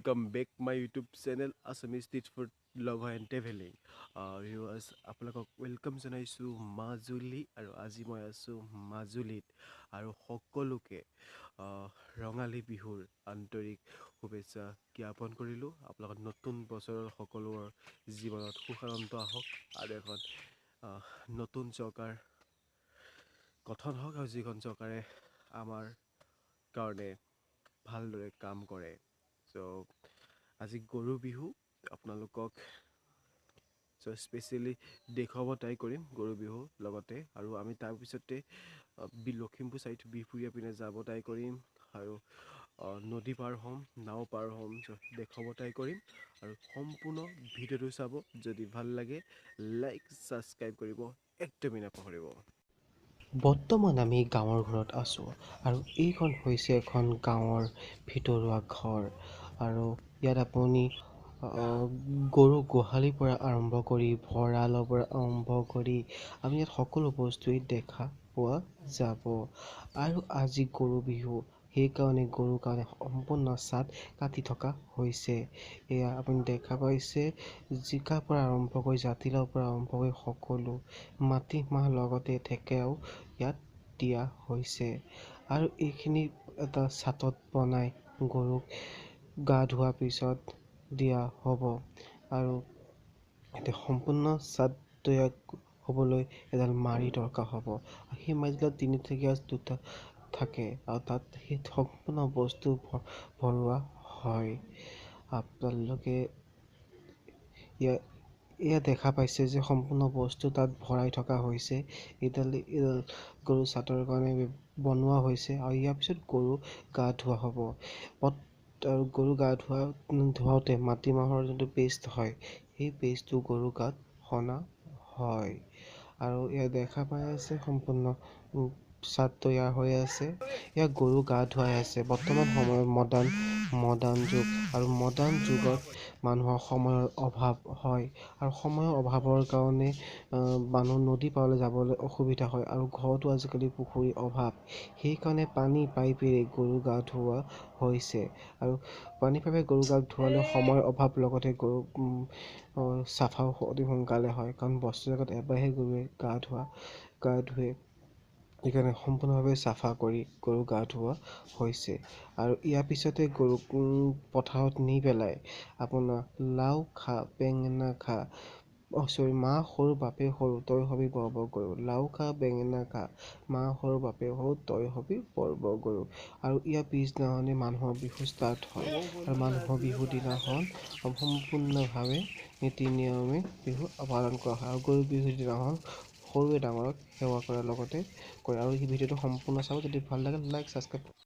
welcome back my YouTube channel Assamese Street Food Lover and Traveling. Viewers, আপোনালোকক welcome জনাইছোঁ মাজুলী আৰু আজি মই আছোঁ মাজুলীত আৰু সকলোকে ৰঙালী বিহুৰ আন্তৰিক শুভেচ্ছা জ্ঞাপন কৰিলোঁ। আপোনালোকৰ নতুন বছৰৰ সকলোৰে জীৱনত সুখ আনন্দ আহক আৰু এখন নতুন চৰকাৰ গঠন হওক আৰু যিখন চৰকাৰে আমাৰ কাৰণে ভালদৰে কাম কৰে। আজি গৰু বিহু আপোনালোকক স্পেচিয়েলি দেখুৱাব ট্ৰাই কৰিম গৰু বিহুৰ লগতে আৰু আমি তাৰপিছতে লখিমপুৰ ছাইড বিহপুৰীয়া পিনে যাব ট্ৰাই কৰিম আৰু নদী পাৰ হ'ম, নাও পাৰ হ'ম, দেখুৱাব ট্ৰাই কৰিম আৰু সম্পূৰ্ণ ভিডিঅ'টো চাব। যদি ভাল লাগে লাইক ছাবস্ক্ৰাইব কৰিব একদমেই নাপাহৰিব। বৰ্তমান আমি গাঁৱৰ ঘৰত আছোঁ আৰু এইখন হৈছে এখন গাঁৱৰ ভিতৰুৱা ঘৰ আৰু ইয়াত আপুনি গৰু গোহালিৰ পৰা আৰম্ভ কৰি ভঁৰালৰ পৰা আৰম্ভ কৰি আমি ইয়াত সকলো বস্তুৱেই দেখা পোৱা যাব আৰু আজি গৰু বিহু সেইকাৰণে গৰুৰ কাৰণে সম্পূৰ্ণ চাট কাটি থকা হৈছে। এয়া আপুনি দেখা পাইছে জিকাৰ পৰা আৰম্ভ কৰি জাতিলাওৰ পৰা আৰম্ভ কৰি সকলো মাটিমাহ লগতে থেকেৰাও ইয়াত দিয়া হৈছে আৰু এইখিনি এটা ছাটত বনাই গৰুক গা ধোৱাৰ পিছত দিয়া হ'ব আৰু এতিয়া সম্পূৰ্ণ ছাট তৈয়াৰ হ'বলৈ এডাল মাৰি দৰকাৰ হ'ব। সেই মাৰিডালত তিনিঠেকীয়া দুটা থাকে আৰু তাত সেই সম্পূৰ্ণ বস্তু ভৰোৱা হয়। আপোনালোকে এয়া দেখা পাইছে যে সম্পূৰ্ণ বস্তু তাত ভৰাই থকা হৈছে। এইডাল গৰু ছাটৰ কাৰণে বনোৱা হৈছে আৰু ইয়াৰ পিছত গৰু গা ধোৱা হ'ব আৰু গৰু গা ধুৱাওঁতে মাটিমাহৰ যোনটো পেষ্ট হয় সেই পেষ্টটো গৰু গাত সনা হয় আৰু এয়া দেখা পাই আছে সম্পূৰ্ণ ছাট তৈয়াৰ হৈ আছে। এয়া গৰু গা ধুৱাই আছে। বৰ্তমান সময়ত মডাৰ্ণ যুগ আৰু মডাৰ্ণ যুগত মানুহৰ সময়ৰ অভাৱ হয় আৰু সময়ৰ অভাৱৰ কাৰণে মানুহ নদী পাৰলৈ যাবলৈ অসুবিধা হয় আৰু ঘৰতো আজিকালি পুখুৰীৰ অভাৱ। সেইকাৰণে পানী পাইপেৰে গৰু গা ধুওৱা হৈছে আৰু পানী পাইপেৰে গৰু গা ধুৱালে সময়ৰ অভাৱ লগতে গৰু চাফাও অতি সোনকালে হয় কাৰণ বছৰেকত এবাৰহে গৰুৱে গা ধুৱে। সেইকাৰণে সম্পূৰ্ণভাৱে চাফা কৰি গৰু গা ধুওৱা হৈছে আৰু ইয়াৰ পিছতে গৰুক পথাৰত নি পেলাই আপোনাৰ লাও খা বেঙেনা খা মা সৰু বাপে সৰু তই হবি বৰ বৰ গৰু, লাও খা বেঙেনা খা মা সৰু বাপে সৰু তই হবি বৰ বৰ গৰু আৰু ইয়াৰ পিছদিনাখনি মানুহৰ বিহু ষ্টাৰ্ট হয় আৰু মানুহৰ বিহুৰ দিনাখন সম্পূৰ্ণভাৱে নীতি নিয়মে বিহু পালন কৰা হয় আৰু গৰু বিহুৰ দিনাখন সৰুৱে ডাঙৰক সেৱা কৰাৰ লগতে কৰে আৰু এই ভিডিঅ'টো সম্পূৰ্ণ চাব। যদি ভাল লাগে লাইক ছাবস্ক্ৰাইব